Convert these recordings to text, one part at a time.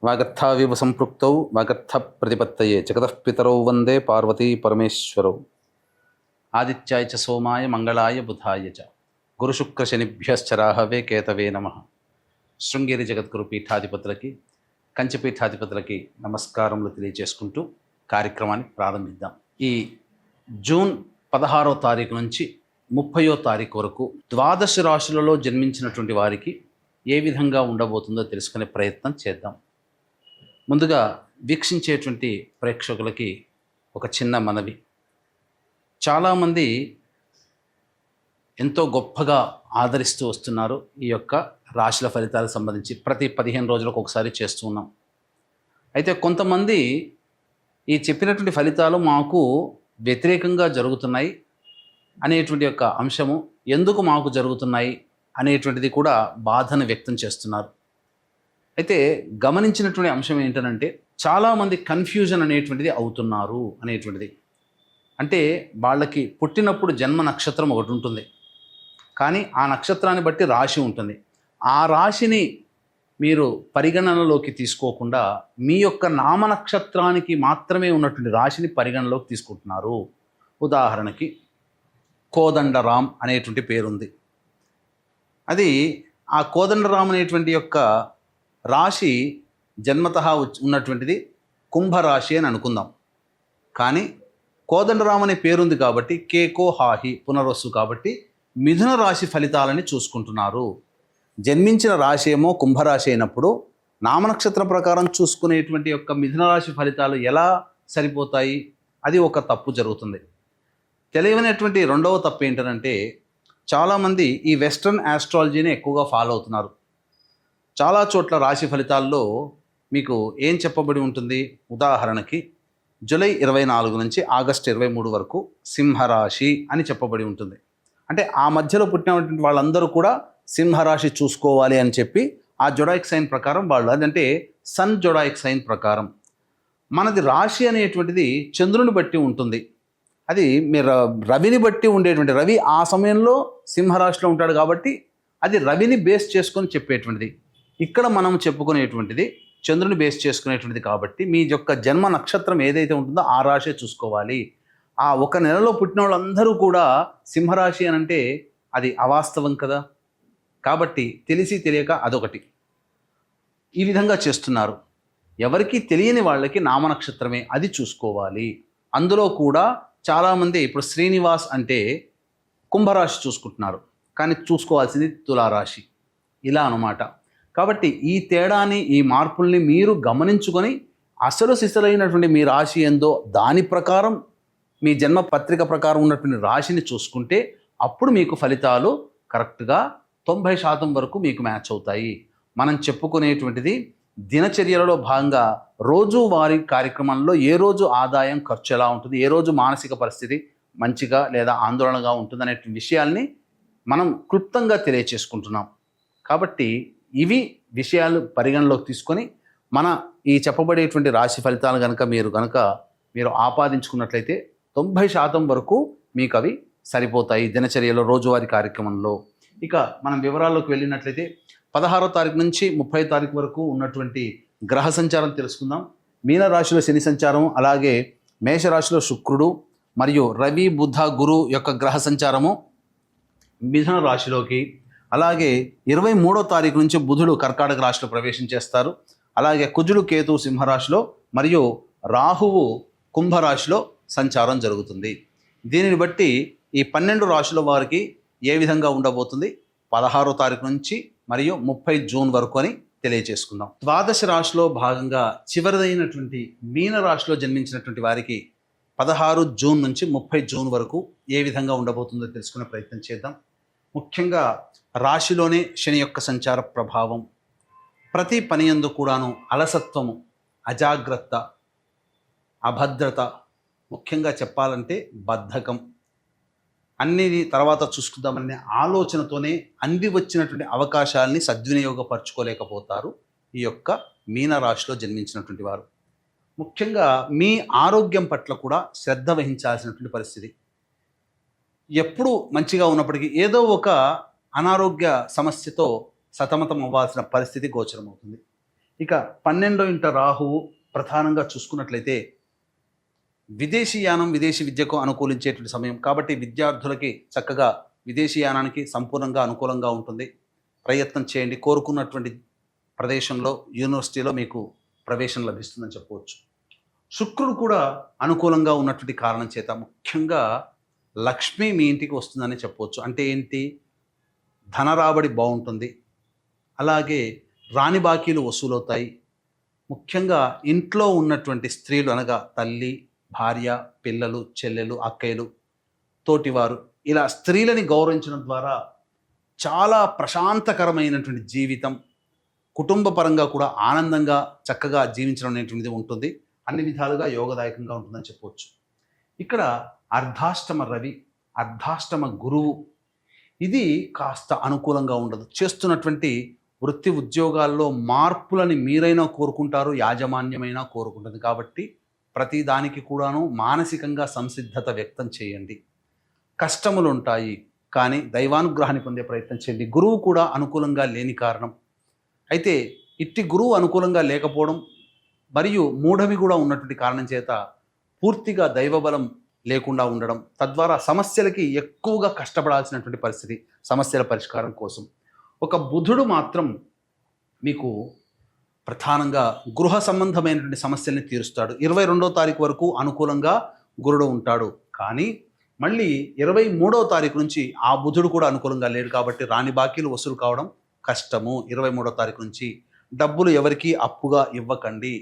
వాగర్థావివ సంపృక్తౌ వాగర్థ ప్రతిపత్తయే జగతః పితరౌ వందే పార్వతీ పరమేశ్వరౌ. ఆదిత్యాయ చ సోమాయ మంగళాయ బుధాయ చ గురుశుక్రశనిభ్యశ్చరాహవే కేతవే నమః. శృంగేరి జగద్గురు పీఠాధిపతులకి, కంచి పీఠాధిపతులకి నమస్కారములు తెలియజేసుకుంటూ కార్యక్రమాన్ని ప్రారంభిద్దాం. ఈ జూన్ 16వ తారీఖు నుంచి 30వ తారీఖు వరకు ద్వాదశ రాశులలో జన్మించినటువంటి వారికి ఏ విధంగా ఉండబోతుందో తెలుసుకునే ప్రయత్నం చేద్దాం. ముందుగా వీక్షించేటువంటి ప్రేక్షకులకి ఒక చిన్న మనవి. చాలామంది ఎంతో గొప్పగా ఆదరిస్తూ వస్తున్నారు ఈ యొక్క రాశుల ఫలితాలకు సంబంధించి. ప్రతి 15 రోజులకు ఒకసారి చేస్తూ ఉన్నాం. అయితే కొంతమంది ఈ చెప్పినటువంటి ఫలితాలు మాకు వ్యతిరేకంగా జరుగుతున్నాయి అనేటువంటి యొక్క అంశము, ఎందుకు మాకు జరుగుతున్నాయి అనేటువంటిది కూడా బాధను వ్యక్తం చేస్తున్నారు. అయితే గమనించినటువంటి అంశం ఏంటంటే, చాలామంది కన్ఫ్యూజన్ అనేటువంటిది అవుతున్నారు అనేటువంటిది. అంటే వాళ్ళకి పుట్టినప్పుడు జన్మ నక్షత్రం ఒకటి ఉంటుంది, కానీ ఆ నక్షత్రాన్ని బట్టి రాశి ఉంటుంది. ఆ రాశిని మీరు పరిగణనలోకి తీసుకోకుండా మీ యొక్క నామ నక్షత్రానికి మాత్రమే ఉన్నటువంటి రాశిని పరిగణనలోకి తీసుకుంటున్నారు. ఉదాహరణకి కోదండరాం అనేటువంటి పేరుంది. అది ఆ కోదండరాం అనేటువంటి యొక్క రాశి జన్మతః ఉన్నటువంటిది కుంభరాశి అని అనుకుందాం. కానీ కోదండరాం అనే పేరుంది కాబట్టి కేకో హాహి పునర్వసు కాబట్టి మిథున రాశి ఫలితాలని చూసుకుంటున్నారు. జన్మించిన రాశి ఏమో కుంభరాశి అయినప్పుడు నామనక్షత్రం ప్రకారం చూసుకునేటువంటి యొక్క మిథున రాశి ఫలితాలు ఎలా సరిపోతాయి? అది ఒక తప్పు జరుగుతుంది. తెలియనటువంటి రెండవ తప్పు ఏంటంటే, చాలామంది ఈ వెస్ట్రన్ ఆస్ట్రాలజీని ఎక్కువగా ఫాలో అవుతున్నారు. చాలా చోట్ల రాశి ఫలితాల్లో మీకు ఏం చెప్పబడి ఉంటుంది? ఉదాహరణకి జూలై 24 నుంచి ఆగస్టు 23 వరకు సింహరాశి అని చెప్పబడి ఉంటుంది. అంటే ఆ మధ్యలో పుట్టినటువంటి వాళ్ళందరూ కూడా సింహరాశి చూసుకోవాలి అని చెప్పి ఆ జొడాయిక్ సైన్ ప్రకారం వాళ్ళు, అదంటే సన్ జొడాయిక్ సైన్ ప్రకారం. మనది రాశి అనేటువంటిది చంద్రుని బట్టి ఉంటుంది. అది మీరు రవిని బట్టి ఉండేటువంటి, రవి ఆ సమయంలో సింహరాశిలో ఉంటాడు కాబట్టి అది రవిని బేస్ చేసుకొని చెప్పేటువంటిది. ఇక్కడ మనం చెప్పుకునేటువంటిది చంద్రుని బేస్ చేసుకునేటువంటిది కాబట్టి మీ యొక్క జన్మ నక్షత్రం ఏదైతే ఉంటుందో ఆ రాశి చూసుకోవాలి. ఆ ఒక నెలలో పుట్టిన వాళ్ళందరూ కూడా సింహరాశి అని అంటే అది అవాస్తవం కదా. కాబట్టి తెలిసి తెలియక అదొకటి ఈ విధంగా చేస్తున్నారు. ఎవరికి తెలియని వాళ్ళకి నామనక్షత్రమే అది చూసుకోవాలి. అందులో కూడా చాలామంది ఇప్పుడు శ్రీనివాస్ అంటే కుంభరాశి చూసుకుంటున్నారు, కానీ చూసుకోవాల్సింది తులారాశి. ఇలా అన్నమాట. కాబట్టి ఈ తేడాని, ఈ మార్పుల్ని మీరు గమనించుకొని అసలు సిసలైనటువంటి మీ రాశి ఏందో దాని ప్రకారం మీ జన్మ పత్రిక ప్రకారం ఉన్నటువంటి రాశిని చూసుకుంటే అప్పుడు మీకు ఫలితాలు కరెక్ట్గా 90% వరకు మీకు మ్యాచ్ అవుతాయి. మనం చెప్పుకునేటువంటిది దినచర్యలలో భాగంగా రోజువారీ కార్యక్రమంలో ఏ రోజు ఆదాయం ఖర్చు ఎలా ఉంటుంది, ఏ రోజు మానసిక పరిస్థితి మంచిగా లేదా ఆందోళనగా ఉంటుంది అనే విషయాల్ని మనం క్లుప్తంగా తెలియచేసుకుంటున్నాం. కాబట్టి ఇవి విషయాలు పరిగణలోకి తీసుకొని మన ఈ చెప్పబడేటువంటి రాశి ఫలితాలు మీరు ఆపాదించుకున్నట్లయితే 90% వరకు మీకు అవి సరిపోతాయి దినచర్యలో, రోజువారీ కార్యక్రమంలో. ఇక మనం వివరాల్లోకి వెళ్ళినట్లయితే 16వ తారీఖు నుంచి 30వ తారీఖు వరకు ఉన్నటువంటి గ్రహ సంచారం తెలుసుకుందాం. మీనరాశిలో శని సంచారం, అలాగే మేషరాశిలో శుక్రుడు మరియు రవి బుధ గురు యొక్క గ్రహ సంచారము మిథున రాశిలోకి, అలాగే 23వ తారీఖు నుంచి బుధుడు కర్కాటక రాశిలో ప్రవేశం చేస్తారు. అలాగే కుజుడు కేతు సింహరాశిలో మరియు రాహువు కుంభరాశిలో సంచారం జరుగుతుంది. దీనిని బట్టి ఈ 12 రాశుల వారికి ఏ విధంగా ఉండబోతుంది 16వ తారీఖు నుంచి మరియు 30 జూన్ వరకు అని తెలియజేసుకుందాం. ద్వాదశ రాశిలో భాగంగా చివరిదైనటువంటి మీన రాశిలో జన్మించినటువంటి వారికి 16 జూన్ నుంచి 30 జూన్ వరకు ఏ విధంగా ఉండబోతుందో తెలుసుకునే ప్రయత్నం చేద్దాం. ముఖ్యంగా రాశిలోనే శని యొక్క సంచార ప్రభావం, ప్రతి పని యందు కూడాను అలసత్వము, అజాగ్రత్త, అభద్రత, ముఖ్యంగా చెప్పాలంటే బద్ధకం, అన్ని తర్వాత చూసుకుందామనే ఆలోచనతోనే అంది వచ్చినటువంటి అవకాశాలని సద్వినియోగపరచుకోలేకపోతారు ఈ యొక్క మీనరాశిలో జన్మించినటువంటి వారు. ముఖ్యంగా మీ ఆరోగ్యం పట్ల కూడా శ్రద్ధ వహించాల్సినటువంటి పరిస్థితి. ఎప్పుడు మంచిగా ఉన్నప్పటికీ ఏదో ఒక అనారోగ్య సమస్యతో సతమతం అవ్వాల్సిన పరిస్థితి గోచరమవుతుంది. ఇక 12వ ఇంట రాహువు ప్రధానంగా చూసుకున్నట్లయితే విదేశీయానం విదేశీ విద్యకు అనుకూలించేటువంటి సమయం కాబట్టి విద్యార్థులకి చక్కగా విదేశీయానానికి సంపూర్ణంగా అనుకూలంగా ఉంటుంది. ప్రయత్నం చేయండి. కోరుకున్నటువంటి ప్రదేశంలో యూనివర్సిటీలో మీకు ప్రవేశం లభిస్తుందని చెప్పవచ్చు. శుక్రుడు కూడా అనుకూలంగా ఉన్నటువంటి కారణం చేత ముఖ్యంగా లక్ష్మి మీ ఇంటికి వస్తుందని చెప్పవచ్చు. అంటే ఏంటి? ధన రాబడి బాగుంటుంది, అలాగే రాని బాకీలు వసూలవుతాయి. ముఖ్యంగా ఇంట్లో ఉన్నటువంటి స్త్రీలు అనగా తల్లి, భార్య, పిల్లలు, చెల్లెలు, అక్కయ్యలు, తోటివారు ఇలా స్త్రీలని గౌరవించడం ద్వారా చాలా ప్రశాంతకరమైనటువంటి జీవితం, కుటుంబ పరంగా కూడా ఆనందంగా చక్కగా జీవించడం అనేటువంటిది ఉంటుంది. అన్ని విధాలుగా యోగదాయకంగా ఉంటుందని చెప్పవచ్చు. ఇక్కడ అర్ధాష్టమ రవి, అర్ధాష్టమ గురువు, ఇది కాస్త అనుకూలంగా ఉండదు. చేస్తున్నటువంటి వృత్తి ఉద్యోగాల్లో మార్పులని మీరైనా కోరుకుంటారు, యాజమాన్యమైనా కోరుకుంటుంది. కాబట్టి ప్రతి దానికి కూడాను మానసికంగా సంసిద్ధత వ్యక్తం చేయండి. కష్టములు ఉంటాయి, కానీ దైవానుగ్రహాన్ని పొందే ప్రయత్నం చేయండి. గురువు కూడా అనుకూలంగా లేని కారణం అయితే ఇట్టి గురువు అనుకూలంగా లేకపోవడం మరియు మూఢవి కూడా ఉన్నటువంటి కారణం చేత పూర్తిగా దైవబలం లేకుండా ఉండడం, తద్వారా సమస్యలకి ఎక్కువగా కష్టపడాల్సినటువంటి పరిస్థితి సమస్యల పరిష్కారం కోసం. ఒక బుధుడు మాత్రం మీకు ప్రధానంగా గృహ సంబంధమైనటువంటి సమస్యల్ని తీరుస్తాడు. 22వ తారీఖు వరకు అనుకూలంగా గురుడు ఉంటాడు, కానీ మళ్ళీ 23వ తారీఖు నుంచి ఆ బుధుడు కూడా అనుకూలంగా లేడు. కాబట్టి రాని బాకీలు వసూలు కావడం కష్టము. 23వ తారీఖు నుంచి డబ్బులు ఎవరికీ అప్పుగా ఇవ్వకండి.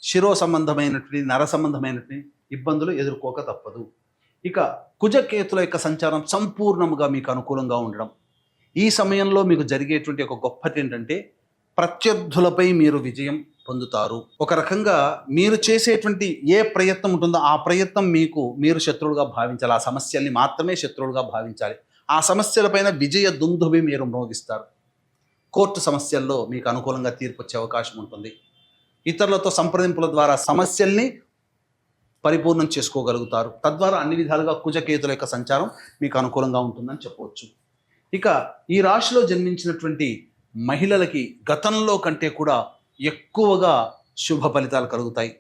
శిరో సంబంధమైనటువంటి నర సంబంధమైనటువంటి ఇబ్బందులు ఎదుర్కోక తప్పదు. ఇక కుజకేతుల యొక్క సంచారం సంపూర్ణముగా మీకు అనుకూలంగా ఉండడం. ఈ సమయంలో మీకు జరిగేటువంటి ఒక గొప్పది ఏంటంటే ప్రత్యర్థులపై మీరు విజయం పొందుతారు. ఒక రకంగా మీరు చేసేటువంటి ఏ ప్రయత్నం ఉంటుందో ఆ ప్రయత్నం మీరు శత్రువులుగా భావించాలి. ఆ సమస్యల్ని మాత్రమే శత్రువులుగా భావించాలి. ఆ సమస్యలపైన విజయ దుందుభి మీరు మ్రోగిస్తారు. కోర్టు సమస్యల్లో మీకు అనుకూలంగా తీర్పు వచ్చే అవకాశం ఉంటుంది. ఇతరులతో సంప్రదింపుల ద్వారా సమస్యల్ని పరిపూర్ణం చేసుకోగలుగుతారు. తద్వారా అన్ని విధాలుగా కుజకేతుల యొక్క సంచారం మీకు అనుకూలంగా ఉంటుందని చెప్పవచ్చు. ఇక ఈ రాశిలో జన్మించినటువంటి మహిళలకి గతంలో కంటే కూడా ఎక్కువగా శుభ ఫలితాలు కలుగుతాయి.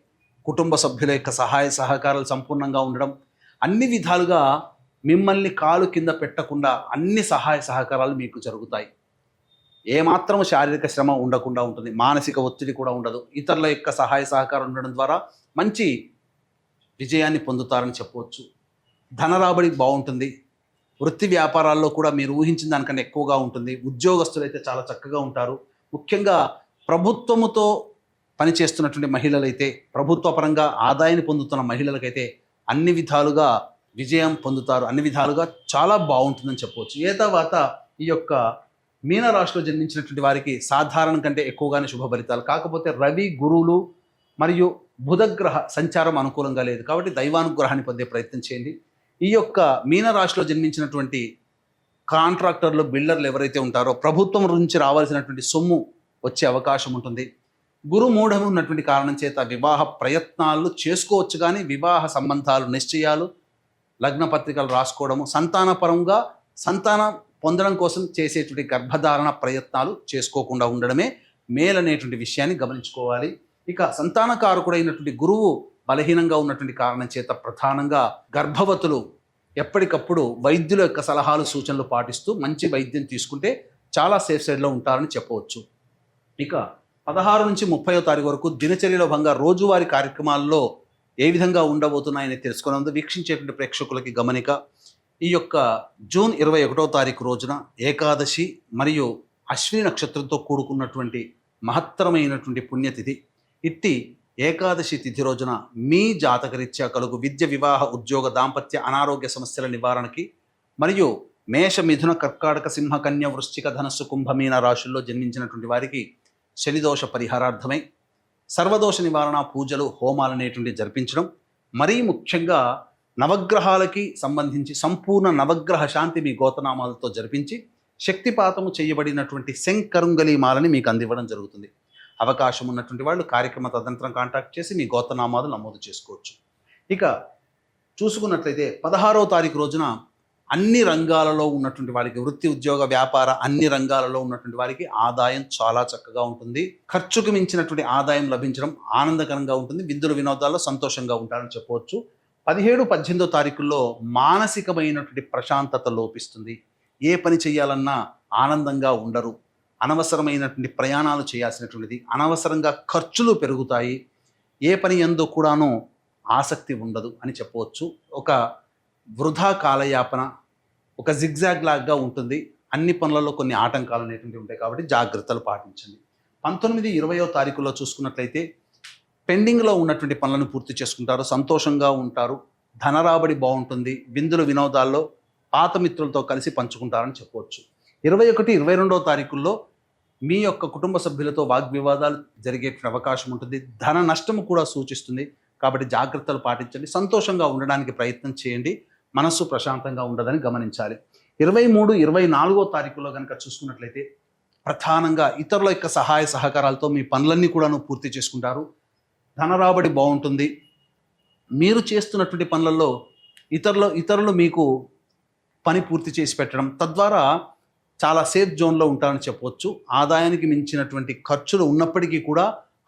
కుటుంబ సభ్యుల యొక్క సహాయ సహకారాలు సంపూర్ణంగా ఉండడం, అన్ని విధాలుగా మిమ్మల్ని కాలు కింద పెట్టకుండా అన్ని సహాయ సహకారాలు మీకు జరుగుతాయి. ఏమాత్రం శారీరక శ్రమ ఉండకుండా ఉంటుంది. మానసిక ఒత్తిడి కూడా ఉండదు. ఇతరుల యొక్క సహాయ సహకారం ఉండడం ద్వారా మంచి విజయాన్ని పొందుతారని చెప్పవచ్చు. ధన రాబడి బాగుంటుంది. వృత్తి వ్యాపారాల్లో కూడా మీరు ఊహించిన దానికన్నా ఎక్కువగా ఉంటుంది. ఉద్యోగస్తులు అయితే చాలా చక్కగా ఉంటారు. ముఖ్యంగా ప్రభుత్వముతో పనిచేస్తున్నటువంటి మహిళలైతే, ప్రభుత్వ పరంగా ఆదాయాన్ని పొందుతున్న మహిళలకైతే అన్ని విధాలుగా విజయం పొందుతారు. అన్ని విధాలుగా చాలా బాగుంటుందని చెప్పవచ్చు. ఏ తర్వాత ఈ యొక్క మీనరాశిలో జన్మించినటువంటి వారికి సాధారణం కంటే ఎక్కువగానే శుభ ఫలితాలు. కాకపోతే రవి, గురువులు మరియు బుధగ్రహ సంచారం అనుకూలంగా లేదు. కాబట్టి దైవానుగ్రహాన్ని పొందే ప్రయత్నం చేయండి. ఈ యొక్క మీనరాశిలో జన్మించినటువంటి కాంట్రాక్టర్లు, బిల్డర్లు ఎవరైతే ఉంటారో ప్రభుత్వం నుంచి రావాల్సినటువంటి సొమ్ము వచ్చే అవకాశం ఉంటుంది. గురు మూఢము ఉన్నటువంటి కారణం చేత వివాహ ప్రయత్నాలు చేసుకోవచ్చు, కానీ వివాహ సంబంధాలు, నిశ్చయాలు, లగ్న పత్రికలు రాసుకోవడము, సంతానపరంగా సంతానం పొందడం కోసం చేసేటువంటి గర్భధారణ ప్రయత్నాలు చేసుకోకుండా ఉండడమే మేలనేటువంటి విషయాన్ని గమనించుకోవాలి. ఇక సంతానకారకుడైనటువంటి గురువు బలహీనంగా ఉన్నటువంటి కారణం చేత ప్రధానంగా గర్భవతులు ఎప్పటికప్పుడు వైద్యుల యొక్క సలహాలు, సూచనలు పాటిస్తూ మంచి వైద్యం తీసుకుంటే చాలా సేఫ్ సైడ్లో ఉంటారని చెప్పవచ్చు. ఇక 16 నుంచి 30వ తారీఖు వరకు దినచర్యలో భాగంగా రోజువారీ కార్యక్రమాల్లో ఏ విధంగా ఉండబోతున్నాయని తెలుసుకున్నందు వీక్షించేటువంటి ప్రేక్షకులకి గమనిక. ఈ యొక్క జూన్ 21వ తారీఖు రోజున ఏకాదశి మరియు అశ్విని నక్షత్రంతో కూడుకున్నటువంటి మహత్తరమైనటువంటి పుణ్యతిథి. ఇట్టి ఏకాదశి తిథి రోజున మీ జాతకరీత్యా కలుగు విద్య, వివాహ, ఉద్యోగ, దాంపత్య, అనారోగ్య సమస్యల నివారణకి మరియు మేష, మిథున, కర్కాటక, సింహ, కన్య, వృశ్చిక, ధనస్సు, కుంభమీన రాశుల్లో జన్మించినటువంటి వారికి శనిదోష పరిహారార్థమై సర్వదోష నివారణ పూజలు, హోమాలు అనేటువంటి జరిపించడం, మరీ ముఖ్యంగా నవగ్రహాలకి సంబంధించి సంపూర్ణ నవగ్రహ శాంతి మీ గోతనామాలతో జరిపించి శక్తిపాతము చేయబడినటువంటి శంకరుంగలి మాలని మీకు అందివ్వడం జరుగుతుంది. అవకాశం ఉన్నటువంటి వాళ్ళు కార్యక్రమ తదనంతరం కాంటాక్ట్ చేసి మీ గోత్రనామాలు నమోదు చేసుకోవచ్చు. ఇక చూసుకున్నట్లయితే 16వ తారీఖు రోజున అన్ని రంగాలలో ఉన్నటువంటి వారికి, వృత్తి ఉద్యోగ వ్యాపార అన్ని రంగాలలో ఉన్నటువంటి వారికి ఆదాయం చాలా చక్కగా ఉంటుంది. ఖర్చుకు మించినటువంటి ఆదాయం లభించడం ఆనందకరంగా ఉంటుంది. విందుల వినోదాల్లో సంతోషంగా ఉంటారని చెప్పవచ్చు. 17, 18 తారీఖుల్లో మానసికమైనటువంటి ప్రశాంతత లోపిస్తుంది. ఏ పని చేయాలన్నా ఆనందంగా ఉండరు. అనవసరమైనటువంటి ప్రయాణాలు చేయాల్సినటువంటిది, అనవసరంగా ఖర్చులు పెరుగుతాయి. ఏ పని యందు కూడాను ఆసక్తి ఉండదు అని చెప్పవచ్చు. ఒక వృధా కాలయాపన, ఒక జిగ్జాగ్ లాగా ఉంటుంది. అన్ని పనులలో కొన్ని ఆటంకాలు అనేటువంటివి ఉంటాయి కాబట్టి జాగ్రత్తలు పాటించండి. 19, 20వ తారీఖులో చూసుకున్నట్లయితే పెండింగ్లో ఉన్నటువంటి పనులను పూర్తి చేసుకుంటారు, సంతోషంగా ఉంటారు, ధనరాబడి బాగుంటుంది, విందుల వినోదాల్లో పాత మిత్రులతో కలిసి పంచుకుంటారని చెప్పవచ్చు. 21, 22వ తారీఖుల్లో మీ యొక్క కుటుంబ సభ్యులతో వాగ్వివాదాలు జరిగే అవకాశం ఉంటుంది. ధన నష్టము కూడా సూచిస్తుంది కాబట్టి జాగ్రత్తలు పాటించండి. సంతోషంగా ఉండడానికి ప్రయత్నం చేయండి. మనస్సు ప్రశాంతంగా ఉండదని గమనించాలి. 23, 24వ తారీఖులో కనుక చూసుకున్నట్లయితే ప్రధానంగా ఇతరుల యొక్క సహాయ సహకారాలతో మీ పనులన్నీ కూడాను పూర్తి చేసుకుంటారు. ధనరాబడి బాగుంటుంది. మీరు చేస్తున్నటువంటి పనులలో ఇతరులు మీకు పని పూర్తి చేసి పెట్టడం, తద్వారా చాలా సేఫ్ జోన్లో ఉంటారని చెప్పవచ్చు. ఆదాయానికి మించినటువంటి ఖర్చులు ఉన్నప్పటికీ కూడా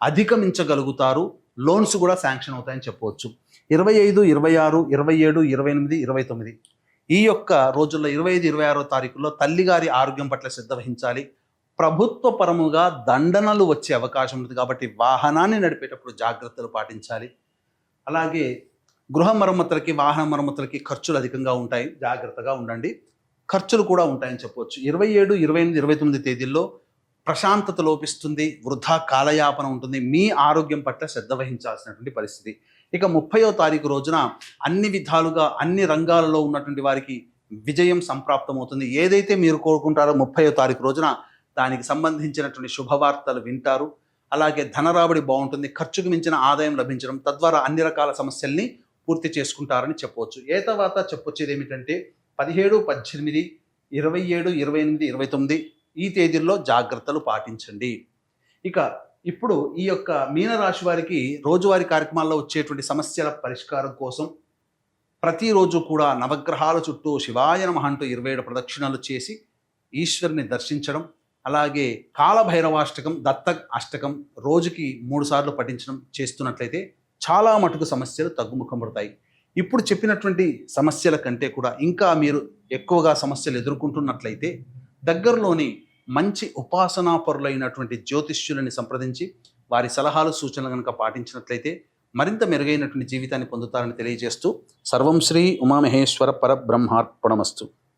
అధిగమించగలుగుతారు. లోన్స్ కూడా శాంక్షన్ అవుతాయని చెప్పవచ్చు. 25, 26, 27, 28, 29 ఈ యొక్క రోజుల్లో 25, 26వ తారీఖుల్లో తల్లిగారి ఆరోగ్యం పట్ల శ్రద్ధ వహించాలి. ప్రభుత్వ పరముగా దండనలు వచ్చే అవకాశం ఉంది కాబట్టి వాహనాన్ని నడిపేటప్పుడు జాగ్రత్తలు పాటించాలి. అలాగే గృహ మరమ్మతులకి, వాహన మరమ్మతులకి ఖర్చులు అధికంగా ఉంటాయి, జాగ్రత్తగా ఉండండి. ఖర్చులు కూడా ఉంటాయని చెప్పవచ్చు. 27, 28, 29 తేదీల్లో ప్రశాంతత లోపిస్తుంది, వృధా కాలయాపన ఉంటుంది. మీ ఆరోగ్యం పట్ల శ్రద్ధ వహించాల్సినటువంటి పరిస్థితి. ఇక 30వ తారీఖు రోజున అన్ని విధాలుగా అన్ని రంగాలలో ఉన్నటువంటి వారికి విజయం సంప్రాప్తమవుతుంది. ఏదైతే మీరు కోరుకుంటారో 30వ తారీఖు రోజున దానికి సంబంధించినటువంటి శుభవార్తలు వింటారు. అలాగే ధనరాబడి బాగుంటుంది, ఖర్చుకు మించిన ఆదాయం లభించడం, తద్వారా అన్ని రకాల సమస్యల్ని పూర్తి చేసుకుంటారని చెప్పవచ్చు. ఏ తర్వాత చెప్పొచ్చేది ఏమిటంటే 17, 18, 27, 28, 29 ఈ తేదీల్లో జాగ్రత్తలు పాటించండి. ఇక ఇప్పుడు ఈ యొక్క మీనరాశి వారికి రోజువారీ కార్యక్రమాల్లో వచ్చేటువంటి సమస్యల పరిష్కారం కోసం ప్రతిరోజు కూడా నవగ్రహాల చుట్టూ శివాయ నమః అంటూ 27 ప్రదక్షిణలు చేసి ఈశ్వరుని దర్శించడం, అలాగే కాలభైరవాష్టకం, దత్త అష్టకం రోజుకి 3 సార్లు పఠించడం చేస్తున్నట్లయితే చాలా మటుకు సమస్యలు తగ్గుముఖం పడతాయి. ఇప్పుడు చెప్పినటువంటి సమస్యల కంటే కూడా ఇంకా మీరు ఎక్కువగా సమస్యలు ఎదుర్కొంటున్నట్లయితే దగ్గరలోని మంచి ఉపాసనాపరులైనటువంటి జ్యోతిష్యులని సంప్రదించి వారి సలహాలు సూచనలు కనుక పాటించినట్లయితే మరింత మెరుగైనటువంటి జీవితాన్ని పొందుతారని తెలియజేస్తూ సర్వం శ్రీ ఉమామహేశ్వర పరబ్రహ్మార్పణమస్తు.